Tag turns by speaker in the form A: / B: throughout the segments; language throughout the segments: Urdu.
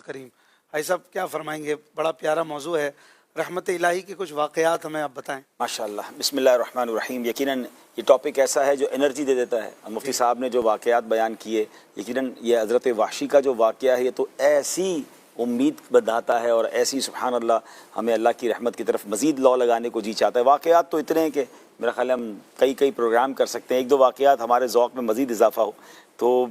A: کریم. بھائی صاحب کیا فرمائیں گے؟ بڑا پیارا موضوع ہے, رحمت الہی کے کچھ واقعات ہمیں آپ بتائیں.
B: ماشاءاللہ, بسم اللہ الرحمن الرحیم. یقیناً یہ ٹاپک ایسا ہے جو انرجی دے دیتا ہے. مفتی صاحب نے جو واقعات بیان کیے, یقیناً یہ حضرت وحشی کا جو واقعہ ہے یہ تو ایسی امید بندھاتا ہے اور ایسی سبحان اللہ ہمیں اللہ کی رحمت کی طرف مزید لو لگانے کو جی چاہتا ہے. واقعات تو اتنے ہیں کہ میرا خیال ہے ہم کئی پروگرام کر سکتے ہیں. ایک دو واقعات ہمارے ذوق میں مزید اضافہ ہو. تو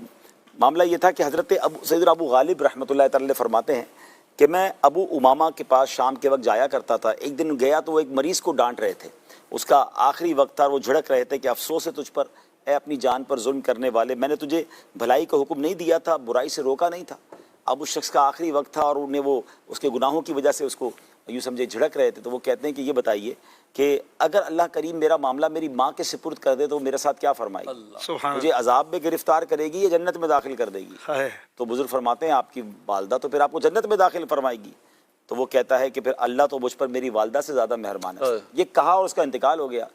B: معاملہ یہ تھا کہ حضرت سیدنا ابو غالب رحمۃ اللہ تعالی فرماتے ہیں کہ میں ابو امامہ کے پاس شام کے وقت جایا کرتا تھا. ایک دن گیا تو وہ ایک مریض کو ڈانٹ رہے تھے, اس کا آخری وقت تھا, وہ جھڑک رہے تھے کہ افسوس ہے تجھ پر اے اپنی جان پر ظلم کرنے والے, میں نے تجھے بھلائی کا حکم نہیں دیا تھا, برائی سے روکا نہیں تھا. اب اس شخص کا آخری وقت تھا اور انہیں وہ اس کے گناہوں کی وجہ سے اس کو یوں سمجھے جھڑک رہے تھے. تو وہ کہتے ہیں کہ یہ بتائیے کہ اگر اللہ کریم میرا معاملہ میری ماں کے سپرد کر دے تو میرے ساتھ کیا فرمائے گی؟ مجھے عذاب میں گرفتار کرے گی یا جنت میں داخل کر دے گی؟ تو بزرگ فرماتے ہیں آپ کی والدہ تو پھر آپ کو جنت میں داخل فرمائے گی. تو وہ کہتا ہے کہ پھر اللہ تو مجھ پر میری والدہ سے زیادہ مہربان ہے. یہ کہا اور اس کا انتقال ہو گیا.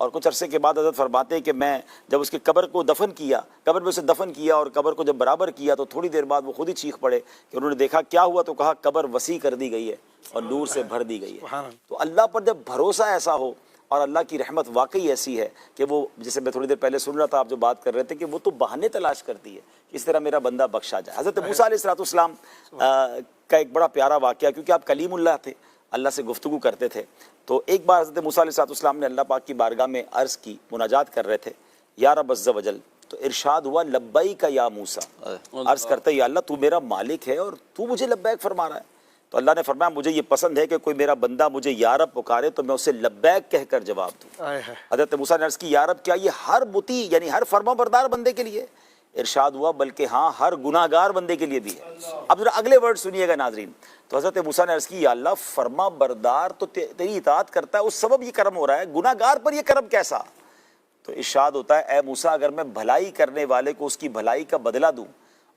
B: اور کچھ عرصے کے بعد حضرت فرماتے ہیں کہ میں جب اس کے قبر کو دفن کیا, قبر میں اسے دفن کیا اور قبر کو جب برابر کیا تو تھوڑی دیر بعد وہ خود ہی چیخ پڑے کہ انہوں نے دیکھا کیا ہوا, تو کہا قبر وسیع کر دی گئی ہے اور نور سے بھر دی گئی ہے. تو اللہ پر جب بھروسہ ایسا ہو اور اللہ کی رحمت واقعی ایسی ہے کہ وہ, جیسے میں تھوڑی دیر پہلے سن رہا تھا آپ جو بات کر رہے تھے کہ وہ تو بہانے تلاش کرتی ہے کہ اس طرح میرا بندہ بخشا جائے. حضرت موسیٰ علیہ السلام کا ایک بڑا پیارا واقعہ, کیونکہ آپ کلیم اللہ تھے, اللہ سے گفتگو کرتے تھے. تو ایک بار حضرت موسیٰ علیہ السلام نے اللہ پاک کی بارگاہ میں عرض کی, مناجات کر رہے تھے, یا رب عز و جل. تو ارشاد ہوا لبیک یا موسیٰ, عرض کرتے یا اللہ تو میرا مالک ہے اور تو مجھے لبیک فرما رہا ہے. تو اللہ نے فرمایا مجھے یہ پسند ہے کہ کوئی میرا بندہ مجھے یا رب پکارے تو میں اسے لبیک کہہ کر جواب دوں. حضرت موسیٰ نے عرض کی یا رب کیا یہ ہر مطیع یعنی ہر فرما بردار بندے کے لیے؟ ارشاد ہوا بلکہ ہاں ہر گناہ گار بندے کے لیے بھی ہے. اب ذرا اگلے ورڈ سنیے گا ناظرین. تو حضرت موسیٰ نے عرض کی یا اللہ فرما بردار تو تیری اطاعت کرتا ہے, اس سبب یہ کرم ہو رہا ہے, گناہ گار پر یہ کرم کیسا؟ تو ارشاد ہوتا ہے اے موسیٰ اگر میں بھلائی کرنے والے کو اس کی بھلائی کا بدلہ دوں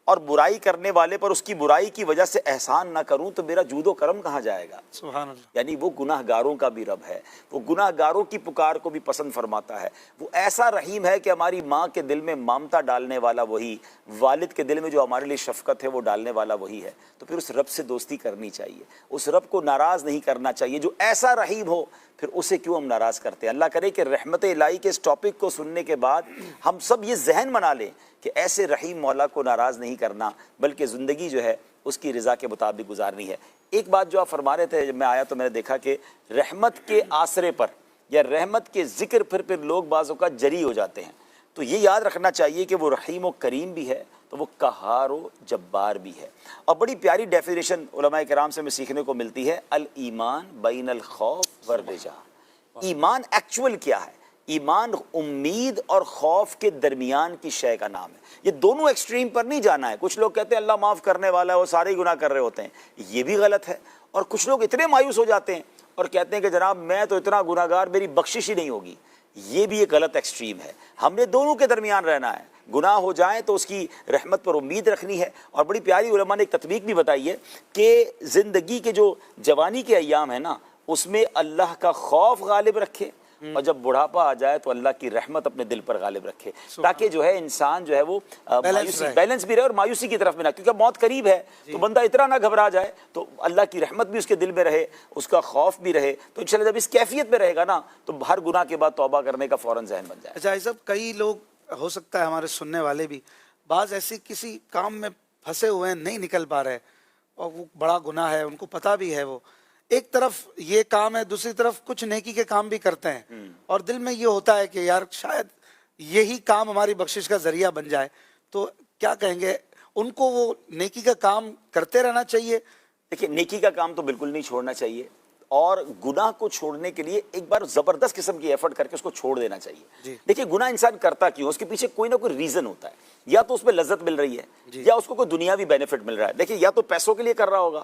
B: اور برائی کرنے والے پر اس کی برائی کی وجہ سے احسان نہ کروں تو میرا جود و کرم کہاں جائے گا؟ سبحان اللہ. یعنی وہ گناہ گاروں کا بھی رب ہے, وہ گناہ گاروں کی پکار کو بھی پسند فرماتا ہے. وہ ایسا رحیم ہے کہ ہماری ماں کے دل میں ممتا ڈالنے والا وہی, والد کے دل میں جو ہمارے لیے شفقت ہے وہ ڈالنے والا وہی ہے. تو پھر اس رب سے دوستی کرنی چاہیے, اس رب کو ناراض نہیں کرنا چاہیے جو ایسا رحیم ہو. پھر اسے کیوں ہم ناراض کرتے ہیں؟ اللہ کرے کہ رحمت الہی کے اس ٹاپک کو سننے کے بعد ہم سب یہ ذہن بنا لیں کہ ایسے رحیم مولا کو ناراض نہیں کرنا بلکہ زندگی جو ہے اس کی رضا کے مطابق گزارنی ہے. ایک بات جو آپ فرما رہے تھے, جب میں آیا تو میں نے دیکھا کہ رحمت کے آسرے پر یا رحمت کے ذکر پھر لوگ بعضوں کا جری ہو جاتے ہیں. تو یہ یاد رکھنا چاہیے کہ وہ رحیم و کریم بھی ہے تو وہ قہار و جبار بھی ہے. اور بڑی پیاری ڈیفینیشن علماء کرام سے میں سیکھنے کو ملتی ہے, الایمان بین الخوف والرجاء. ایمان ایکچول کیا ہے؟ ایمان امید اور خوف کے درمیان کی شے کا نام ہے. یہ دونوں ایکسٹریم پر نہیں جانا ہے. کچھ لوگ کہتے ہیں اللہ معاف کرنے والا ہے, وہ سارے گناہ کر رہے ہوتے ہیں, یہ بھی غلط ہے. اور کچھ لوگ اتنے مایوس ہو جاتے ہیں اور کہتے ہیں کہ جناب میں تو اتنا گناہ گار, میری بخشش ہی نہیں ہوگی. یہ بھی ایک غلط ایکسٹریم ہے. ہم نے دونوں کے درمیان رہنا ہے. گناہ ہو جائیں تو اس کی رحمت پر امید رکھنی ہے. اور بڑی پیاری علماء نے ایک تطبیق بھی بتائی ہے کہ زندگی کے جو جوانی کے ایام ہیں نا, اس میں اللہ کا خوف غالب رکھے اور جب بڑھاپا آ جائے تو اللہ کی رحمت اپنے دل پر غالب رکھے, تاکہ جو ہے انسان جو ہے وہ بیلنس بھی رہے اور مایوسی کی طرف بھی نہ, کیونکہ موت قریب ہے تو بندہ اتنا نہ گھبرا جائے, تو اللہ کی رحمت بھی اس کے دل میں رہے, اس کا خوف بھی رہے. تو انشاءاللہ جب اس کیفیت میں رہے گا نا تو ہر گناہ کے بعد توبہ کرنے کا فوراً ذہن بن جائے.
A: اچھا صاحب, کئی لوگ ہو سکتا ہے ہمارے سننے والے بھی بعض ایسی کسی کام میں پھنسے ہوئے ہیں, نہیں نکل پا رہے اور وہ بڑا گناہ ہے, ان کو پتہ بھی ہے, وہ ایک طرف یہ کام ہے, دوسری طرف کچھ نیکی کے کام بھی کرتے ہیں اور دل میں یہ ہوتا ہے کہ یار شاید یہی کام ہماری بخشش کا ذریعہ بن جائے. تو کیا کہیں گے ان کو؟ وہ نیکی کا کام کرتے رہنا چاہیے؟
B: دیکھیے نیکی کا کام تو بالکل نہیں چھوڑنا چاہیے, اور گناہ کو چھوڑنے کے لیے ایک بار زبردست قسم کی ایفرٹ کر کے اس کو چھوڑ دینا چاہیے. دیکھیے گناہ انسان کرتا کیوں, اس کے پیچھے کوئی نہ کوئی ریزن ہوتا ہے. یا تو اس میں لذت مل رہی ہے یا اس کو کوئی دنیاوی بینیفٹ مل رہا ہے. دیکھیے یا تو پیسوں کے لیے کر رہا ہوگا,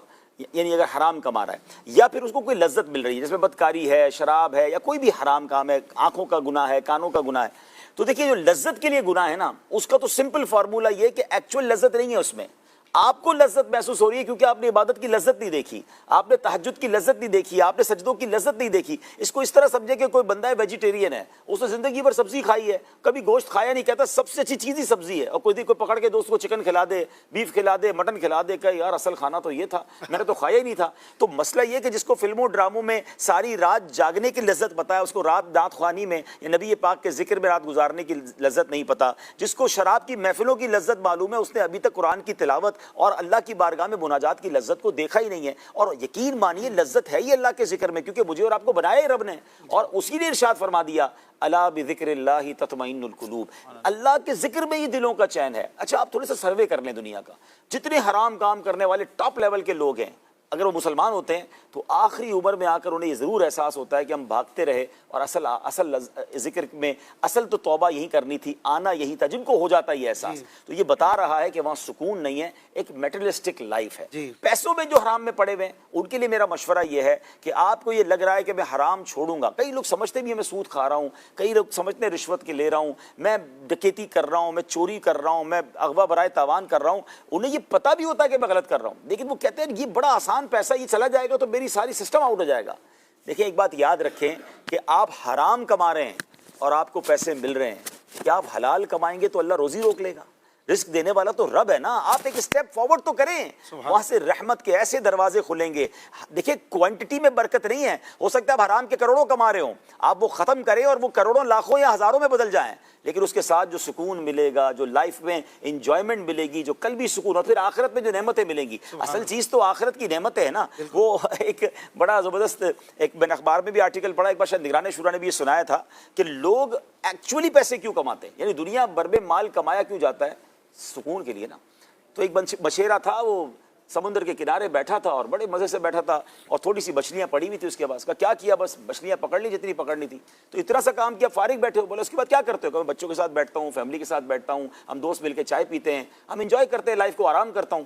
B: یعنی اگر حرام کما رہا ہے, یا پھر اس کو کوئی لذت مل رہی ہے جس میں بدکاری ہے, شراب ہے, یا کوئی بھی حرام کام ہے, آنکھوں کا گناہ ہے, کانوں کا گناہ ہے. تو دیکھیے جو لذت کے لیے گناہ ہے نا, اس کا تو سمپل فارمولہ یہ کہ ایکچوئل لذت نہیں ہے اس میں, آپ کو لذت محسوس ہو رہی ہے کیونکہ آپ نے عبادت کی لذت نہیں دیکھی, آپ نے تہجد کی لذت نہیں دیکھی, آپ نے سجدوں کی لذت نہیں دیکھی. اس کو اس طرح سمجھے کہ کوئی بندہ ہے ویجیٹیرین ہے, اس نے زندگی بھر سبزی کھائی ہے, کبھی گوشت کھایا نہیں, کہتا سب سے اچھی چیز ہی سبزی ہے, اور کوئی پکڑ کے دوست کو چکن کھلا دے, بیف کھلا دے, مٹن کھلا دے, کہ یار اصل کھانا تو یہ تھا, میں نے تو کھایا ہی نہیں تھا. تو مسئلہ یہ کہ جس کو فلموں ڈراموں میں ساری رات جاگنے کی لذت پتہ ہے, اس کو رات دانت خوانی میں یا نبی پاک کے ذکر میں رات گزارنے کی لذت نہیں پتہ. جس کو شراب کی محفلوں کی لذت معلوم ہے, اس نے ابھی تک قرآن کی تلاوت اور اللہ کی بارگاہ میں مناجات کی لذت کو دیکھا ہی نہیں ہے. اور یقین مانیے لذت ہے ہی اللہ کے ذکر میں, کیونکہ مجھے اور آپ کو بنایا ہی رب نے, اور اسی نے ارشاد فرما دیا الا بذکر اللہ تطمئن القلوب, اللہ کے ذکر میں ہی دلوں کا چین ہے. اچھا آپ تھوڑے سا سروے کر لیں دنیا کا, جتنے حرام کام کرنے والے ٹاپ لیول کے لوگ ہیں, اگر وہ مسلمان ہوتے ہیں تو آخری عمر میں آ کر انہیں یہ ضرور احساس ہوتا ہے کہ ہم بھاگتے رہے, اور اصل ذکر میں اصل تو توبہ یہی کرنی تھی, آنا یہی تھا. جن کو ہو جاتا ہے یہ احساس, تو یہ بتا رہا ہے کہ وہاں سکون نہیں ہے, ایک میٹرلسٹک لائف ہے. پیسوں میں جو حرام میں پڑے ہوئے ہیں ان کے لیے میرا مشورہ یہ ہے کہ آپ کو یہ لگ رہا ہے کہ میں حرام چھوڑوں گا, کئی لوگ سمجھتے بھی ہیں میں سود کھا رہا ہوں, کئی لوگ سمجھتے ہیں رشوت کے لے رہا ہوں, میں ڈکیتی کر رہا ہوں, میں چوری کر رہا ہوں, میں اغوا برائے تاوان کر رہا ہوں, انہیں یہ پتہ بھی ہوتا ہے کہ میں غلط کر رہا ہوں, لیکن وہ کہتے ہیں یہ بڑا آسان پیسہ, یہ چلا جائے گا تو میری ساری سسٹم آؤٹ ہو جائے گا. دیکھیں ایک بات یاد رکھیں کہ آپ حرام کما رہے ہیں اور آپ کو پیسے مل رہے ہیں, کیا آپ حلال کمائیں گے تو اللہ روزی روک لے گا؟ رزق دینے والا تو رب ہے نا. آپ ایک سٹیپ فارورڈ تو کریں, وہاں سے رحمت کے ایسے دروازے کھلیں گے. دیکھیں کوانٹٹی میں برکت نہیں ہے, ہو سکتا ہے آپ حرام کے کروڑوں کما رہے ہوں, آپ وہ ختم کریں اور وہ کروڑوں لاکھوں یا ہزاروں میں بدل جائیں, لیکن اس کے ساتھ جو سکون ملے گا, جو لائف میں انجوائمنٹ ملے گی, جو قلبی سکون, اور پھر آخرت میں جو نعمتیں ملیں گی, اصل چیز تو آخرت کی نعمتیں ہیں نا. وہ ایک بڑا زبردست, ایک میں نے اخبار میں بھی آرٹیکل پڑھا, ایک بار شاید نگران شورا نے بھی یہ سنایا تھا کہ لوگ ایکچولی پیسے کیوں کماتے ہیں, یعنی دنیا بھر میں مال کمایا کیوں جاتا ہے؟ سکون کے لیے نا. تو ایک بشیرہ تھا, وہ سمندر کے کنارے بیٹھا تھا اور بڑے مزے سے بیٹھا تھا, اور تھوڑی سی مچھلیاں پڑی ہوئی تھی اس کے پاس. کا کیا کیا, بس مچھلیاں پکڑ لی جتنی پکڑنی تھی, تو اتنا سا کام کیا, فارغ بیٹھے ہو. بولے اس کے بعد کیا کرتے ہو؟ کہ میں بچوں کے ساتھ بیٹھتا ہوں, فیملی کے ساتھ بیٹھتا ہوں, ہم دوست مل کے چائے پیتے ہیں, ہم انجوائے کرتے ہیں لائف کو, آرام کرتا ہوں.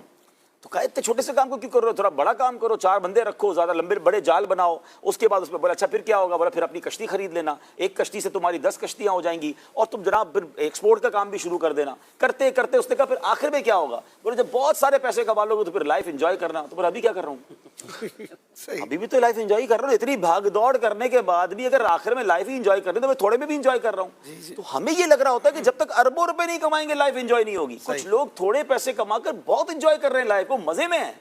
B: تو کہا اتنے چھوٹے سے کام کو کیوں کر رہے ہو, تھوڑا بڑا کام کرو, 4 بندے رکھو, زیادہ لمبے بڑے جال بناؤ. اس کے بعد اس پہ بولا اچھا پھر کیا ہوگا؟ بولا پھر اپنی کشتی خرید لینا, ایک کشتی سے تمہاری 10 کشتیاں ہو جائیں گی, اور تم جناب پھر ایکسپورٹ کا کام بھی شروع کر دینا. کرتے کرتے اس نے کہا پھر آخر میں کیا ہوگا؟ بولے جب بہت سارے پیسے کما لو گے تو پھر لائف انجوائے کرنا. تو پھر ابھی کیا کر رہا ہوں؟ ابھی بھی تو لائف انجوائے کر رہا ہوں. اتنی بھاگ دوڑ کرنے کے بعد بھی اگر آخر میں لائف ہی انجوائے کرنی تو میں تھوڑے میں بھی انجوائے کر رہا ہوں. تو ہمیں یہ لگ رہا ہوتا ہے کہ جب تک اربوں روپے نہیں کمائیں گے لائف انجوائے نہیں ہوگی. کچھ لوگ تھوڑے پیسے کما کر بہت انجوائے کر رہے ہیں لائف کو, مزے میں ہیں,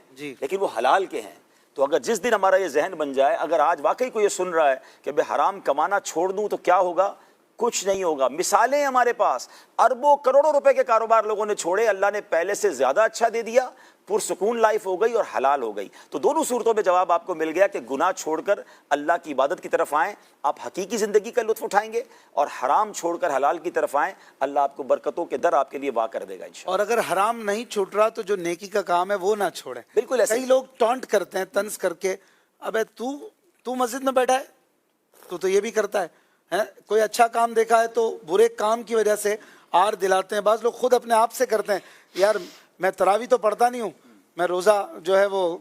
B: لیکن وہ حلال کے ہیں. تو اگر جس دن ہمارا یہ ذہن بن جائے, اگر آج واقعی کوئی یہ سن رہا ہے کہ میں حرام کمانا چھوڑ دوں تو کیا ہوگا, کچھ نہیں ہوگا. مثالیں ہیں ہمارے پاس, اربوں کروڑوں روپے کے کاروبار لوگوں نے چھوڑے, اللہ نے پہلے سے زیادہ اچھا دے دیا, پرسکون لائف ہو گئی اور حلال ہو گئی. تو دونوں صورتوں میں جواب آپ کو مل گیا کہ گناہ چھوڑ کر اللہ کی عبادت کی طرف آئیں, آپ حقیقی زندگی کا لطف اٹھائیں گے, اور حرام چھوڑ کر حلال کی طرف آئیں, اللہ آپ کو برکتوں کے در آپ کے لیے واہ کر دے گا انشاءاللہ.
A: اور اگر حرام نہیں چھوٹ رہا تو جو نیکی کا کام ہے وہ نہ چھوڑیں.
B: بالکل ایسے
A: کئی لوگ ٹونٹ کرتے ہیں طنز کر کے, ابے تو مسجد میں بیٹھا ہے تو یہ بھی کرتا ہے, کوئی اچھا کام دیکھا ہے تو برے کام کی وجہ سے آر دلاتے ہیں. بعض لوگ خود اپنے آپ سے کرتے ہیں, یار میں تراویح تو پڑھتا نہیں ہوں, میں روزہ جو ہے وہ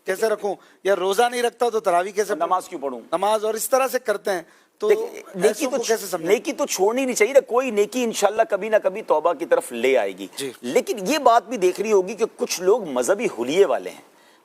A: کیسے رکھوں, یا روزہ نہیں رکھتا تو تراویح کیسے,
B: نماز کیوں پڑھوں,
A: نماز, اور اس طرح سے کرتے ہیں. تو
B: نیکی تو چھوڑنی نہیں چاہیے. کوئی نیکی انشاءاللہ کبھی نہ کبھی توبہ کی طرف لے آئے گی. لیکن یہ بات بھی دیکھ رہی ہوگی کہ کچھ لوگ مذہبی حلیے والے ہیں.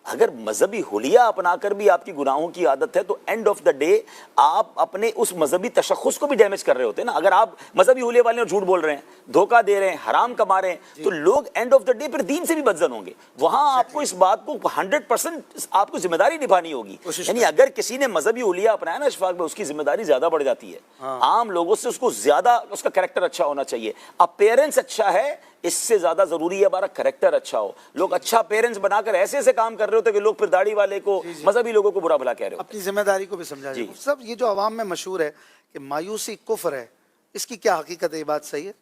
B: اگر مذہبی حلیہ اپنا کر بھی آپ کی گناہوں کی عادت ہے تو اینڈ آف دا ڈے آپ اپنے اس مذہبی تشخص کو بھی ڈیمیج کر رہے ہوتے ہیں نا. اگر آپ مذہبی حلیہ والے اور جھوٹ بول رہے ہیں, دھوکہ دے رہے ہیں, حرام کما رہے ہیں, تو لوگ اینڈ آف دا ڈے پھر دین سے بھی بدزن ہوں گے. وہاں آپ کو اس بات کو 100% آپ کو ذمہ داری نبھانی ہوگی. یعنی اگر کسی نے مذہبی حلیہ اپنایا نا اشفاق میں, اس کی ذمہ داری زیادہ بڑھ جاتی ہے. عام لوگوں سے اس کو زیادہ اس کا کریکٹر اچھا ہونا چاہیے. اپیرنس اچھا ہے, اس سے زیادہ ضروری ہے ہمارا کریکٹر اچھا ہو. لوگ اچھا پیرنٹس بنا کر ایسے ایسے کام کر رہے ہوتے کہ لوگ پھر داڑھی والے کو, مذہبی لوگوں کو برا بھلا کہہ رہے ہوتے.
A: اپنی ذمہ داری کو بھی سمجھا جائے. سب یہ جو عوام میں مشہور ہے کہ مایوسی کفر ہے, اس کی کیا حقیقت ہے؟ یہ بات صحیح ہے؟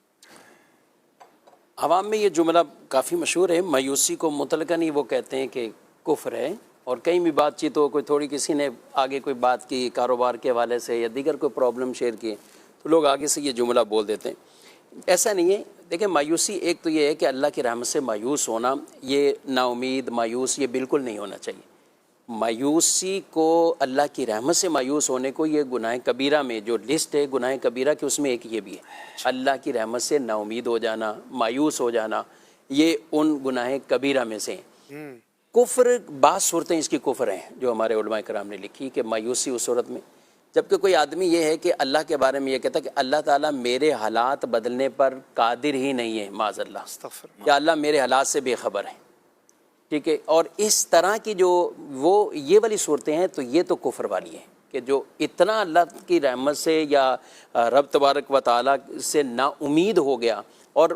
C: عوام میں یہ جملہ کافی مشہور ہے, مایوسی کو مطلقاً ہی وہ کہتے ہیں کہ کفر ہے. اور کہیں بھی بات چیت ہو, کوئی تھوڑی کسی نے آگے کوئی بات کی کاروبار کے حوالے سے یا دیگر کوئی پرابلم شیئر کی, تو لوگ آگے سے یہ جملہ بول دیتے ہیں. ایسا نہیں ہے. دیکھیں مایوسی ایک تو یہ ہے کہ اللہ کی رحمت سے مایوس ہونا, یہ نا امید مایوس, یہ بالکل نہیں ہونا چاہیے. مایوسی کو, اللہ کی رحمت سے مایوس ہونے کو, یہ گناہ کبیرہ میں جو لسٹ ہے گناہ کبیرہ کی, اس میں ایک یہ بھی ہے. اللہ کی رحمت سے نا امید ہو جانا, مایوس ہو جانا, یہ ان گناہ کبیرہ میں سے ہیں۔ کفر، بعض صورتیں اس کی کفر ہیں جو ہمارے علماء کرام نے لکھی کہ مایوسی اس صورت میں، جبکہ کوئی آدمی یہ ہے کہ اللہ کے بارے میں یہ کہتا ہے کہ اللہ تعالیٰ میرے حالات بدلنے پر قادر ہی نہیں ہے، معاذ اللہ،
A: استغفر
C: کہ اللہ میرے حالات سے بے خبر ہے، ٹھیک ہے، اور اس طرح کی جو وہ یہ والی صورتیں ہیں تو یہ تو کفر والی ہیں کہ جو اتنا اللہ کی رحمت سے یا رب تبارک و تعالیٰ سے نا امید ہو گیا اور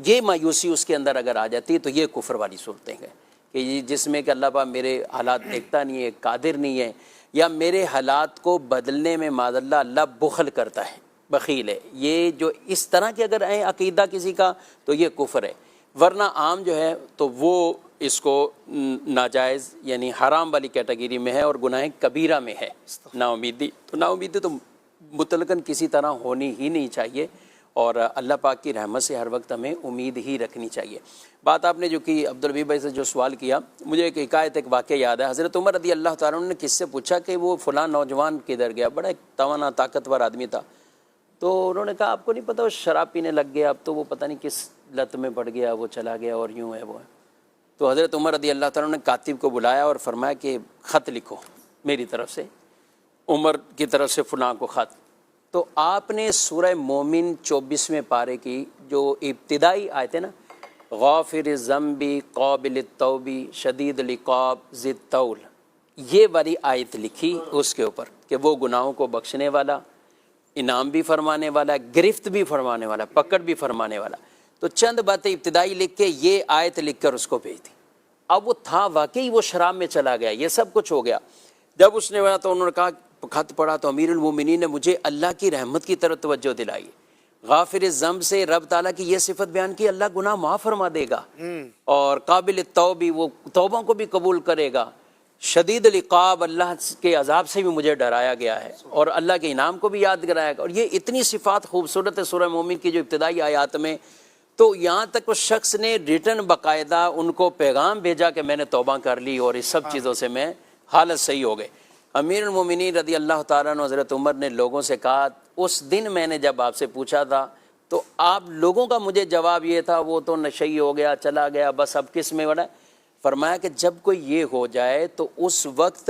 C: یہ مایوسی اس کے اندر اگر آ جاتی ہے تو یہ کفر والی صورتیں ہیں کہ یہ جس میں کہ اللہ پاک میرے حالات دیکھتا نہیں ہے، قادر نہیں ہے، یا میرے حالات کو بدلنے میں معاذ اللہ بخل کرتا ہے، بخیل ہے، یہ جو اس طرح کے اگر ہے عقیدہ کسی کا تو یہ کفر ہے، ورنہ عام جو ہے تو وہ اس کو ناجائز یعنی حرام والی کیٹیگری میں ہے اور گناہ کبیرہ میں ہے۔ نا امیدی تو مطلقاً کسی طرح ہونی ہی نہیں چاہیے، اور اللہ پاک کی رحمت سے ہر وقت ہمیں امید ہی رکھنی چاہیے۔ بات آپ نے جو کی عبدالربیع بھائی سے جو سوال کیا، مجھے ایک حکایت، ایک واقعہ یاد ہے۔ حضرت عمر رضی اللہ تعالیٰ عنہ نے کس سے پوچھا کہ وہ فلاں نوجوان کدھر گیا، بڑا ایک توانا طاقتور آدمی تھا، تو انہوں نے کہا آپ کو نہیں پتہ وہ شراب پینے لگ گیا، اب تو وہ پتہ نہیں کس لت میں پڑ گیا، وہ چلا گیا اور یوں ہے وہ ہے۔ تو حضرت عمر رضی اللہ تعالیٰ نے کاتب کو بلایا اور فرمایا کہ خط لکھو میری طرف سے، عمر کی طرف سے فلاں کو خط۔ تو آپ نے سورہ مومن 24ویں پارے کی جو ابتدائی آیت ہے نا، غافر الذنب قابل التوب شدید العقاب ذی الطول، یہ والی آیت لکھی اس کے اوپر کہ وہ گناہوں کو بخشنے والا، انعام بھی فرمانے والا، گرفت بھی فرمانے والا، پکڑ بھی فرمانے والا۔ تو چند باتیں ابتدائی لکھ کے یہ آیت لکھ کر اس کو بھیج دی۔ اب وہ تھا واقعی وہ شراب میں چلا گیا، یہ سب کچھ ہو گیا۔ جب اس نے تو انہوں نے کہا، خط پڑھا تو امیر المومنین نے مجھے اللہ کی رحمت کی طرف توجہ دلائی، غافر الذنب سے رب تعالیٰ کی یہ صفت بیان کی اللہ گناہ معاف فرما دے گا، اور قابل التوب وہ توبوں کو بھی قبول کرے گا، شدید العقاب اللہ کے عذاب سے بھی مجھے ڈرایا گیا ہے، اور اللہ کے انعام کو بھی یاد کرایا گا۔ اور یہ اتنی صفات خوبصورت ہے سورہ مومن کی جو ابتدائی آیات میں، تو یہاں تک اس شخص نے ریٹن باقاعدہ ان کو پیغام بھیجا کہ میں نے توبہ کر لی اور اس سب چیزوں سے میں حالت صحیح ہو گئے۔ امیر المومنین رضی اللہ تعالیٰ عنہ حضرت عمر نے لوگوں سے کہا، اس دن میں نے جب آپ سے پوچھا تھا تو آپ لوگوں کا مجھے جواب یہ تھا وہ تو نشئی ہو گیا، چلا گیا، بس اب کس میں بڑا ہے۔ فرمایا کہ جب کوئی یہ ہو جائے تو اس وقت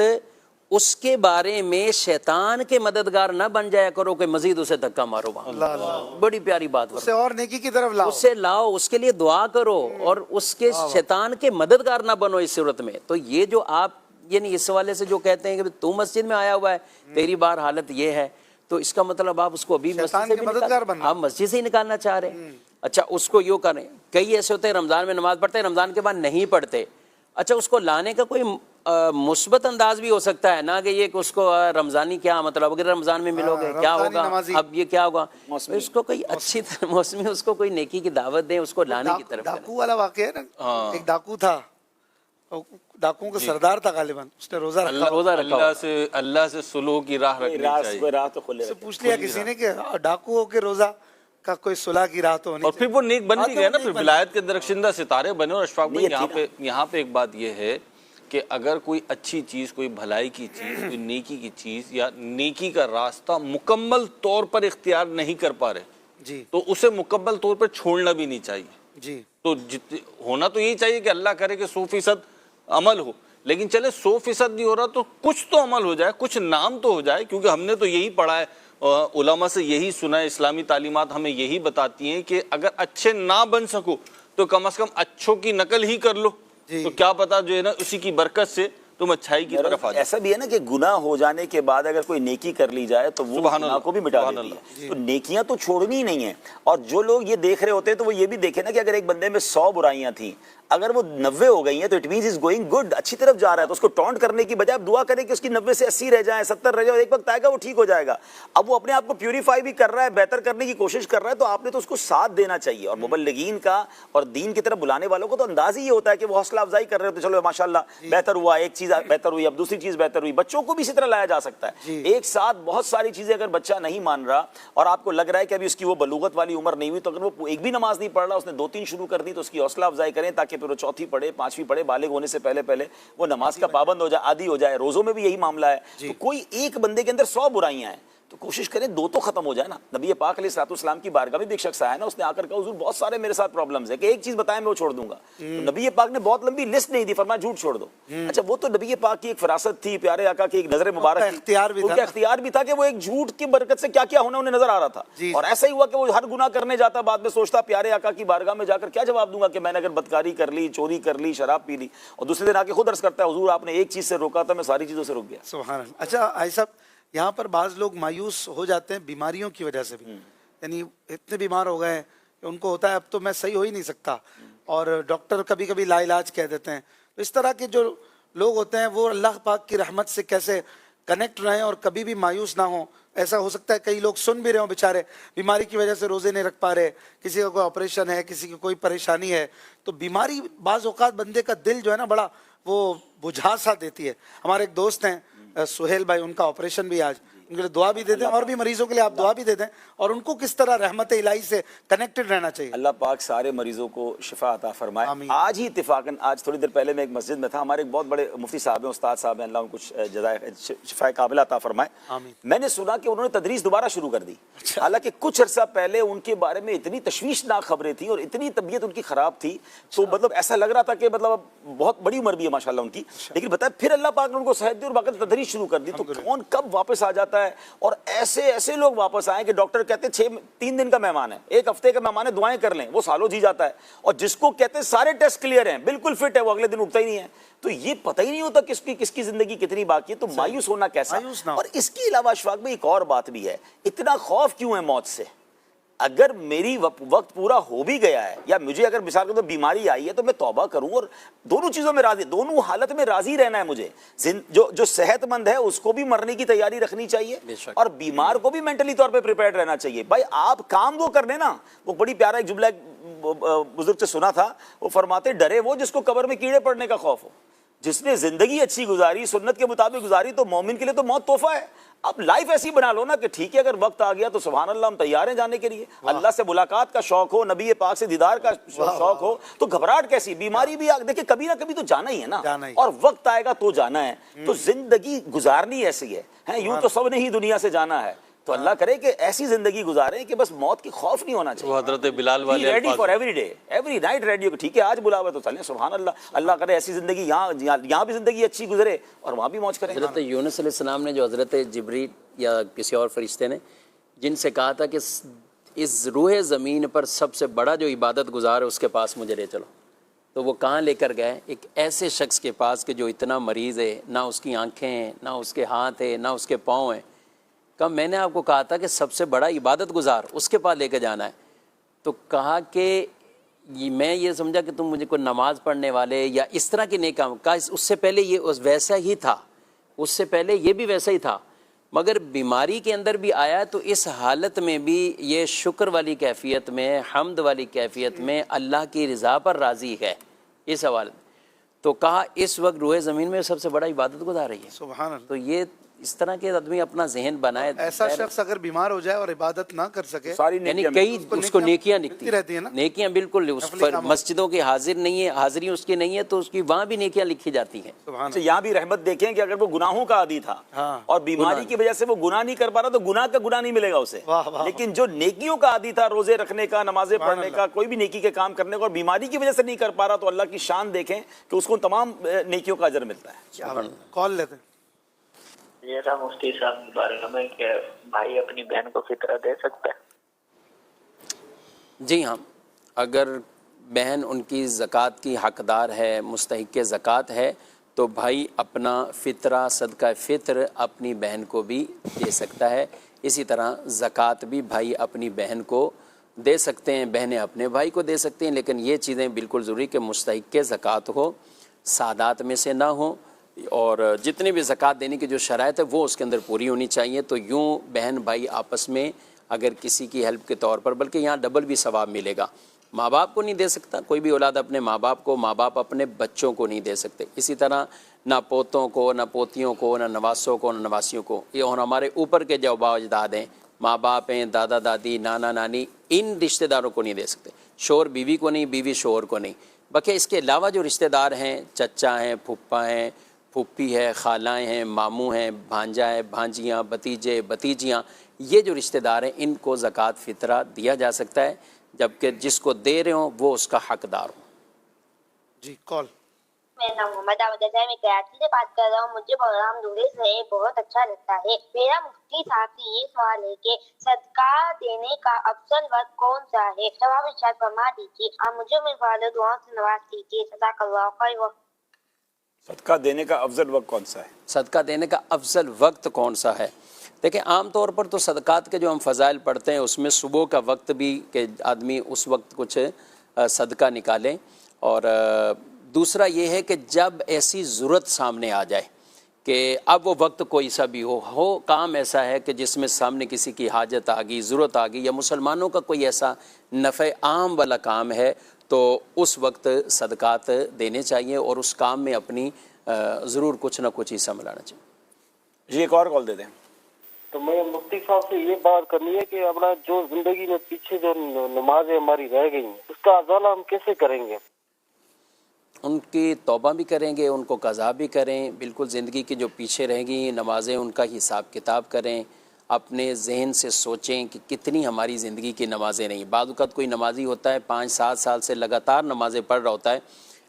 C: اس کے بارے میں شیطان کے مددگار نہ بن جایا کرو کہ مزید اسے دھکا مارو وہاں۔ بڑی پیاری بات،
A: اسے اور نیکی کی طرف لاؤ،
C: اسے لاؤ، اس کے لیے دعا کرو، اور اس کے شیطان کے مددگار نہ بنو اس صورت میں۔ تو یہ جو آپ یعنی اس حوالے سے جو کہتے ہیں کہ تو مسجد میں آیا ہوا ہے، تیری بار حالت یہ ہے، تو اس کا مطلب آپ اس کو ابھی مسجد سے بھی آپ مسجد سے ہی نکالنا چاہ رہے ہیں۔ اچھا اس کو یوں کریں، کئی ایسے ہوتے ہیں رمضان میں نماز پڑھتے ہیں، رمضان کے بعد نہیں پڑھتے، اچھا اس کو لانے کا کوئی مثبت انداز بھی ہو سکتا ہے نا، کہ یہ کہ اس کو رمضانی کیا مطلب اگر رمضان میں ملو گے کیا ہوگا، اب یہ کیا ہوگا، اس کو کوئی اچھی طرح موسمی اس کو کوئی نیکی کی دعوت دیں، اس کو لانے کی طرف۔
A: ڈاکو والا واقعہ ہے نا، ایک ڈاکو تھا، ڈاکوؤں کا سردار تھا غالباً، اس نے روزہ رکھا،
D: اللہ سے سلوک کی راہ رکھنی چاہیے۔
A: پوچھ لیا کسی نے کہ ڈاکو ہو کے روزہ کا کوئی صلح کی راہ تو ہونی
D: اور پھر وہ نیک بن بھی گیا نا، پھر ولایت کے درخشندہ ستارے بنے۔ اور اشفاق بھائی یہاں پہ ایک بات یہ ہے کہ اگر کوئی اچھی چیز، کوئی بھلائی کی چیز، کوئی نیکی کی چیز یا نیکی کا راستہ مکمل طور پر اختیار نہیں کر پا رہے
A: جی
D: تو اسے مکمل طور پر چھوڑنا بھی نہیں چاہیے۔
A: جی
D: تو ہونا تو یہی چاہیے کہ اللہ کرے کہ 100% عمل ہو، لیکن چلے 100% نہیں ہو رہا تو کچھ تو عمل ہو جائے، کچھ نام تو ہو جائے، کیونکہ ہم نے تو یہی پڑھا ہے، علماء سے یہی سنا ہے، اسلامی تعلیمات ہمیں یہی بتاتی ہیں کہ اگر اچھے نہ بن سکو تو کم از کم اچھوں کی نقل ہی کر لو، تو کیا پتا جو ہے نا اسی کی برکت سے تم اچھائی کی طرف آ جائے۔
B: ایسا بھی ہے نا کہ گناہ ہو جانے کے بعد اگر کوئی نیکی کر لی جائے تو وہ گناہ کو بھی مٹا دیتی ہے۔ تو نیکیاں تو چھوڑنی ہی نہیں ہیں، اور جو لوگ یہ دیکھ رہے ہوتے ہیں تو وہ یہ بھی دیکھیں نا کہ اگر ایک بندے میں 100 برائیاں تھیں، اگر وہ 90 ہو گئی ہیں تو it means is going good, اچھی طرف جا رہا ہے، تو اس کو ٹونٹ کرنے کی بجائے دعا کریں کہ اس کی 90 سے 80 رہ جائیں، 70 رہ جائیں، ایک وقت آئے گا وہ ٹھیک ہو جائے گا۔ اب وہ اپنے آپ کو پیوریفائی بھی کر رہا ہے، بہتر کرنے کی کوشش کر رہا ہے، تو آپ نے تو اس کو ساتھ دینا چاہیے۔ اور مبلغین کا اور دین کی طرف بلانے والوں کو تو انداز ہی یہ ہوتا ہے کہ وہ حوصلہ افزائی کر رہے ہوتے، چلو ماشاءاللہ بہتر ہوا، ایک چیز بہتر ہوئی، اب دوسری چیز بہتر ہوئی۔ بچوں کو بھی اسی طرح لایا جا سکتا ہے، ایک ساتھ بہت ساری چیزیں اگر بچہ نہیں مان رہا اور آپ کو لگ رہا ہے کہ ابھی اس کی وہ بلوغت والی عمر نہیں ہوئی، تو اگر وہ ایک بھی نماز نہیں پڑھ رہا، اس نے 2-3 شروع کر دی، تو اس کی حوصلہ افزائی کریں تاکہ پھر وہ 4تھی پڑھے، 5ویں پڑھے، بالغ ہونے سے پہلے وہ نماز کا پابند ہو جائے، عادی ہو جائے۔ روزوں میں بھی یہی معاملہ ہے، تو کوئی ایک بندے کے اندر 100 برائیاں ہیں، تو کوشش کریں دو تو ختم ہو جائے نا. نبی پاک علیہ الصلوۃ والسلام کی بارگاہ میں بھی ایک شخص آیا نا, اس نے آ کر کہا حضور بہت سارے میرے ساتھ پرابلمز ہیں کہ ایک چیز بتائیں میں وہ چھوڑ دوں گا. تو نبی پاک نے بہت لمبی لسٹ نہیں دی, فرمایا جھوٹ چھوڑ دو. اچھا وہ تو نبی پاک کی ایک فراست تھی, پیارے آقا کی ایک نظر مبارک تھی, ان کا اختیار بھی تھا کہ وہ ایک جھوٹ کی برکت سے کیا کیا ہونا انہیں نظر آ رہا تھا. اور ایسا ہی ہوا کہ وہ ہر گناہ کرنے جاتا, بعد میں سوچتا پیارے آقا کی بارگاہ میں جا کر کیا جواب دوں گا کہ میں نے اگر بدکاری کر لی, چوری کر لی, شراب پی لی, اور دوسرے دن آ کے خود عرض کرتا ہے حضور آپ نے ایک چیز سے روکا تھا, میں ساری چیزوں سے رک گیا.
A: سبحان اللہ. اچھا آئی صاحب, یہاں پر بعض لوگ مایوس ہو جاتے ہیں بیماریوں کی وجہ سے بھی, یعنی اتنے بیمار ہو گئے ہیں کہ ان کو ہوتا ہے اب تو میں صحیح ہو ہی نہیں سکتا, اور ڈاکٹر کبھی کبھی لا علاج کہہ دیتے ہیں. تو اس طرح کے جو لوگ ہوتے ہیں وہ اللہ پاک کی رحمت سے کیسے کنیکٹ رہیں اور کبھی بھی مایوس نہ ہوں؟ ایسا ہو سکتا ہے کئی لوگ سن بھی رہے ہوں بیچارے, بیماری کی وجہ سے روزے نہیں رکھ پا رہے, کسی کا کوئی آپریشن ہے, کسی کی کوئی پریشانی ہے, تو بیماری بعض اوقات بندے کا دل جو ہے نا بڑا وہ بجھا سا دیتی ہے. ہمارے ایک دوست ہیں سہیل بھائی, ان کا آپریشن بھی آج, ان کے لیے دعا بھی دے دیں, اور بھی مریضوں کے لیے آپ دعا بھی دے دیں, اور ان کو کس طرح رحمت الہی سے کنیکٹڈ رہنا چاہیے.
B: اللہ پاک سارے مریضوں کو شفا عطا فرمائے. آج ہی اتفاقاً آج تھوڑی دیر پہلے میں ایک مسجد میں تھا, ہمارے ایک بہت بڑے مفتی صاحب ہیں, استاد صاحب ہیں, اللہ ان کو جزائے شفا کاملہ عطا فرمائے. میں نے سنا کہ انہوں نے تدریس دوبارہ شروع کر دی, حالانکہ کچھ عرصہ پہلے ان کے بارے میں اتنی تشویشناک خبریں تھیں اور اتنی طبیعت ان کی خراب تھی, تو مطلب ایسا لگ رہا تھا کہ مطلب بہت بڑی عمر بھی ہے ماشاءاللہ ان کی, لیکن بتائیں پھر اللہ پاک نے ان کو صحت دی اور باقاعدہ تدریس شروع کر دی. تو کون کب واپس آ جاتا ہے, اور ایسے لوگ واپس آئیں کہ ڈاکٹر کہتے ہیں 3 دن کا مہمان ہے, 1 ہفتے کا مہمان ہے, دعائیں کر لیں, وہ سالوں جی جاتا ہے. اور جس کو کہتے ہیں سارے ٹیسٹ کلیئر ہیں, بالکل فٹ ہے, وہ اگلے دن اٹھتا ہی نہیں ہے. تو یہ پتہ ہی نہیں ہوتا کس کی زندگی کتنی باقی ہے. تو مایوس ہونا کیسا. اور اس کے علاوہ اشفاق میں ایک اور بات بھی ہے, اتنا خوف کیوں ہے موت سے؟ اگر میری وقت پورا ہو بھی گیا ہے, یا مجھے اگر مثال کے طور بیماری آئی ہے, تو میں توبہ کروں اور دونوں چیزوں میں راضی, دونوں حالت میں راضی رہنا ہے مجھے. جو صحت مند ہے اس کو بھی مرنے کی تیاری رکھنی چاہیے, اور بیمار کو بھی مینٹلی طور پہ پریپیئرڈ رہنا چاہیے. بھائی آپ کام وہ کر لیں نا. وہ بڑی پیارا ایک جملہ بزرگ سے سنا تھا, وہ فرماتے ڈرے وہ جس کو قبر میں کیڑے پڑنے کا خوف ہو. جس نے زندگی اچھی گزاری, سنت کے مطابق گزاری, تو مومن کے لیے تو موت تحفہ ہے. اب لائف ایسی بنا لو نا کہ ٹھیک ہے, اگر وقت آ گیا تو سبحان اللہ ہم تیار ہیں جانے کے لیے. اللہ سے ملاقات کا شوق ہو, نبی پاک سے دیدار کا شوق ہو, تو گھبراہٹ کیسی. بیماری بھی دیکھیں کبھی نہ کبھی تو جانا ہی ہے نا, اور وقت آئے گا تو جانا ہے. تو زندگی گزارنی ایسی ہے, یوں تو سب نے ہی دنیا سے جانا ہے. تو اللہ کرے کہ ایسی زندگی گزاریں کہ بس موت کی خوف نہیں ہونا چاہیے.
D: وہ حضرت بلال والے
B: ready for every day, every night ready. ٹھیک ہے آج بلاوا تو چلیں, سبحان اللہ. اللہ کرے ایسی زندگی یہاں بھی زندگی اچھی گزرے اور وہاں بھی موج کریں.
C: حضرت یونس علیہ السلام نے, جو حضرت جبریل یا کسی اور فرشتے نے جن سے کہا تھا کہ اس روح زمین پر سب سے بڑا جو عبادت گزار ہے اس کے پاس مجھے لے چلو, تو وہ کہاں لے کر گئے؟ ایک ایسے شخص کے پاس کہ جو اتنا مریض ہے, نہ اس کی آنکھیں ہیں, نہ اس کے ہاتھ ہے, نہ اس کے پاؤں ہیں. کہا میں نے آپ کو کہا تھا کہ سب سے بڑا عبادت گزار اس کے پاس لے کے جانا ہے. تو کہا کہ میں یہ سمجھا کہ تم مجھے کوئی نماز پڑھنے والے یا اس طرح کے نیک کام. کہا اس سے پہلے یہ ویسا ہی تھا, اس سے پہلے یہ بھی ویسا ہی تھا, مگر بیماری کے اندر بھی آیا. تو اس حالت میں بھی یہ شکر والی کیفیت میں, حمد والی کیفیت میں اللہ کی رضا پر راضی ہے اس حوالے میں. تو کہا اس وقت روح زمین میں سب سے بڑا عبادت گزار رہی ہے.
A: سبحان اللہ.
C: تو یہ اس طرح کے آدمی اپنا ذہن بنائے.
A: ایسا شخص اگر بیمار ہو جائے اور عبادت نہ کر سکے,
C: یعنی کئی اس کو نیکیاں نکتی
A: رہتی ہیں نا,
C: نیکیاں بالکل اس پر مسجدوں کی حاضر نہیں ہے, حاضری اس کی نہیں ہے, تو اس کی وہاں بھی نیکیاں لکھی جاتی ہیں.
B: یہاں بھی رحمت دیکھیں کہ اگر وہ گناہوں کا عادی تھا اور بیماری کی وجہ سے وہ گناہ نہیں کر پا رہا, تو گناہ کا گناہ نہیں ملے گا اسے. لیکن جو نیکیوں کا عادی تھا, روزے رکھنے کا, نمازیں پڑھنے کا, کوئی بھی نیکی کے کام کرنے کا, اور بیماری کی وجہ سے نہیں کر پا رہا, تو اللہ کی شان دیکھیں کہ اس کو تمام نیکیوں کا اجر ملتا ہے.
A: کال لیتے ہیں.
E: یہ تھا مفتی صاحب کے بارے میں کہ بھائی اپنی بہن کو فطرہ دے سکتا ہے.
C: جی ہاں, اگر بہن ان کی زکوٰۃ کی حقدار ہے, مستحق زکوٰۃ ہے, تو بھائی اپنا فطرہ, صدقہ فطر اپنی بہن کو بھی دے سکتا ہے. اسی طرح زکوٰۃ بھی بھائی اپنی بہن کو دے سکتے ہیں, بہنیں اپنے بھائی کو دے سکتے ہیں. لیکن یہ چیزیں بالکل ضروری کہ مستحق زکوٰۃ ہو, سادات میں سے نہ ہو, اور جتنی بھی زکوٰۃ دینے کی جو شرائط ہے وہ اس کے اندر پوری ہونی چاہیے. تو یوں بہن بھائی آپس میں اگر کسی کی ہیلپ کے طور پر, بلکہ یہاں ڈبل بھی ثواب ملے گا. ماں باپ کو نہیں دے سکتا کوئی بھی اولاد اپنے ماں باپ کو, ماں باپ اپنے بچوں کو نہیں دے سکتے. اسی طرح نہ پوتوں کو, نہ پوتیوں کو, نہ نواسوں کو, نہ نواسیوں کو. یہ اور ہمارے اوپر کے جو آباء و اجداد ہیں, ماں باپ ہیں, دادا دادی, نانا نانی, ان رشتہ داروں کو نہیں دے سکتے. شوہر بیوی کو نہیں, بیوی شوہر کو نہیں. بلکہ اس کے علاوہ جو رشتہ دار ہیں, چچا ہیں, پھپھا ہیں, پھپھی ہے، خالائیں ہیں، ماموں ہیں، بھانجا ہے، بھانجیاں، بھتیجے، بھتیجیاں، یہ جو رشتہ دار ہیں ان کو زکوٰۃ فطرہ دیا جا سکتا ہے، جبکہ جس کو دے رہے ہوں وہ اس کا حقدار ہو۔
A: جی کال۔
F: میرا نام محمد احمد ہے، میں کراچی سے بات کر رہا ہوں۔ مجھے پروگرام دورے سے بہت اچھا لگتا ہے۔ میرا مفتی صاحب سے یہ سوال ہے کہ صدقہ دینے کا افضل وقت کون سا ہے؟ جواب ارشاد فرما دیجیے۔ آپ مجھے میرے والد دعاؤں سے نواز دیجیے۔ جزاک اللہ خیر۔
B: صدقہ دینے کا افضل وقت کون سا ہے؟
C: صدقہ دینے کا افضل وقت کون سا ہے؟ دیکھیں عام طور پر تو صدقات کے جو ہم فضائل پڑھتے ہیں اس میں صبح کا وقت بھی کہ آدمی اس وقت کچھ صدقہ نکالیں، اور دوسرا یہ ہے کہ جب ایسی ضرورت سامنے آ جائے کہ اب وہ وقت کوئی سا بھی ہو کام ایسا ہے کہ جس میں سامنے کسی کی حاجت آ گئی، ضرورت آ گئی، یا مسلمانوں کا کوئی ایسا نفع عام والا کام ہے، تو اس وقت صدقات دینے چاہیے اور اس کام میں اپنی ضرور کچھ نہ کچھ حصہ ملانا چاہیے۔
B: جی ایک اور کال دے دیں۔
G: تو میں مفتی صاحب سے یہ بات کرنی ہے کہ اپنا جو زندگی میں پیچھے جو نمازیں ہماری رہ گئی ہیں اس کا ازالہ ہم کیسے کریں گے؟
C: ان کی توبہ بھی کریں گے، ان کو قضا بھی کریں، بالکل زندگی کی جو پیچھے رہ گئی نمازیں ان کا حساب کتاب کریں، اپنے ذہن سے سوچیں کہ کتنی ہماری زندگی کی نمازیں نہیں۔ بعض اوقات کوئی نمازی ہوتا ہے 5-7 سال سے لگاتار نمازیں پڑھ رہا ہوتا ہے،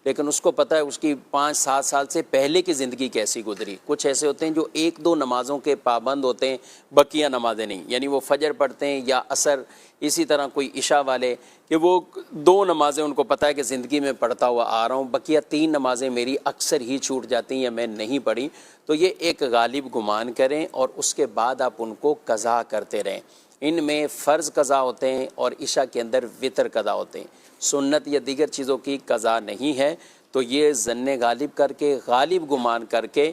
C: لیکن اس کو پتہ ہے اس کی 5-7 سال سے پہلے کی زندگی کیسی گزری۔ کچھ ایسے ہوتے ہیں جو 1-2 نمازوں کے پابند ہوتے ہیں، بقیہ نمازیں نہیں، یعنی وہ فجر پڑھتے ہیں یا عصر، اسی طرح کوئی عشاء والے کہ وہ 2 نمازیں ان کو پتہ ہے کہ زندگی میں پڑھتا ہوا آ رہا ہوں، بقیہ 3 نمازیں میری اکثر ہی چھوٹ جاتی ہیں یا میں نہیں پڑھی، تو یہ ایک غالب گمان کریں اور اس کے بعد آپ ان کو قضا کرتے رہیں۔ ان میں فرض قضا ہوتے ہیں اور عشاء کے اندر وطر قضا ہوتے ہیں، سنت یا دیگر چیزوں کی قضا نہیں ہے۔ تو یہ ظن غالب کر کے، غالب گمان کر کے،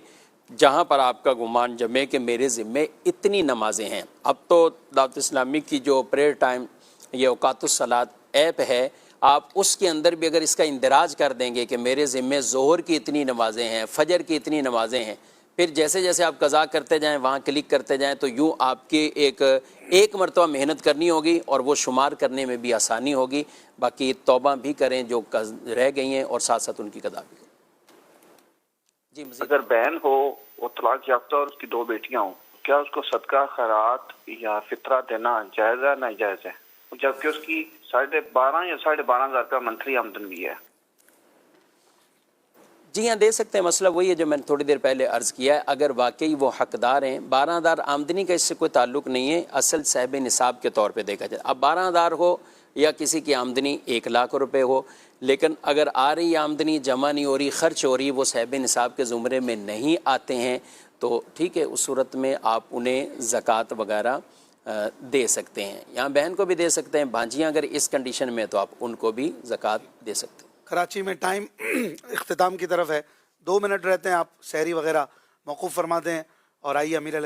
C: جہاں پر آپ کا گمان جمے کہ میرے ذمے اتنی نمازیں ہیں۔ اب تو دعوت اسلامی کی جو پریئر ٹائم یہ اوقات الصلاۃ ایپ ہے، آپ اس کے اندر بھی اگر اس کا اندراج کر دیں گے کہ میرے ذمے ظہر کی اتنی نمازیں ہیں، فجر کی اتنی نمازیں ہیں، پھر جیسے جیسے آپ قضا کرتے جائیں وہاں کلک کرتے جائیں، تو یوں آپ کی ایک مرتبہ محنت کرنی ہوگی اور وہ شمار کرنے میں بھی آسانی ہوگی۔ باقی توبہ بھی کریں جو رہ گئی ہیں اور ساتھ ساتھ ان کی قضا بھی کریں۔ جی مزید
H: اگر بہن ہو وہ طلاق یافتہ اور اس کی 2 بیٹیاں ہوں، کیا اس کو صدقہ خیرات یا فطرہ دینا جائز ہے ناجائز ہے؟ جبکہ اس کی 12,500 یا 12,500 روپیہ منتھلی آمدن بھی ہے۔
C: جی ہاں دے سکتے ہیں، مسئلہ وہی ہے جو میں نے تھوڑی دیر پہلے عرض کیا ہے، اگر واقعی وہ حقدار ہیں۔ 12,000 آمدنی کا اس سے کوئی تعلق نہیں ہے، اصل صاحب نصاب کے طور پہ دیکھا جائے۔ اب 12,000 ہو یا کسی کی آمدنی 1,00,000 روپے ہو، لیکن اگر آ رہی آمدنی جمع نہیں ہو رہی، خرچ ہو رہی، وہ صاحب نصاب کے زمرے میں نہیں آتے ہیں، تو ٹھیک ہے، اس صورت میں آپ انہیں زکوٰۃ وغیرہ دے سکتے ہیں۔ یہاں بہن کو بھی دے سکتے ہیں، بھانجیاں اگر اس کنڈیشن میں تو آپ ان کو بھی زکوٰۃ دے سکتے ہیں۔
A: کراچی میں ٹائم اختتام کی طرف ہے، 2 منٹ رہتے ہیں، آپ سحری وغیرہ موقوف فرما دیں اور آئیے امیر